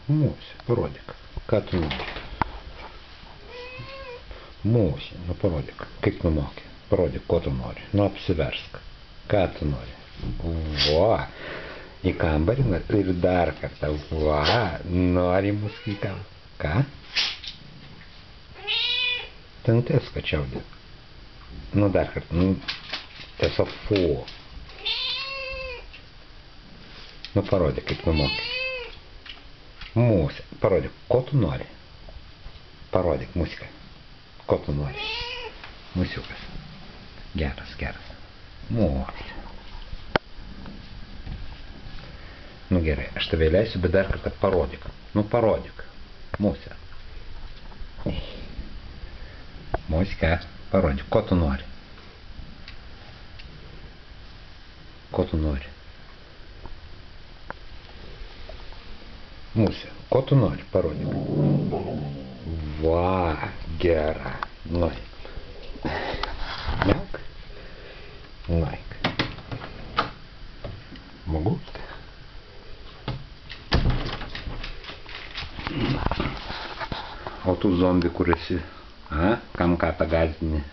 Musia, parodyk. Ką tu nori? Musia, nu parodyk. Kaip tu moki? Parodyk, ko tu nori. Nu apsiversk. Ką tu nori? Va. Į kambarį ir dar kartą. Va. Nori mūsų į kambarį. Ką? Ten tiesa čiaudė. Nu dar kartą. Nu, tiesiog fu. Nu parodyk, kaip tu moki. Musia, parodyk, ko tu nori? Parodyk, musika. Ko tu nori? Musiukas. Geras, geras. Musia. Nu gerai, aš tave leisiu, bet dar kartą parodyk. Nu parodyk. Musia. Musika, parodyk, ko tu nori? Ko tu nori? Musia, ko tu nori? Parodyk. Va, gera. Nori. Miauk. Like. Могу? O tu zombi, kur esi? A? Kam ką pagazdini?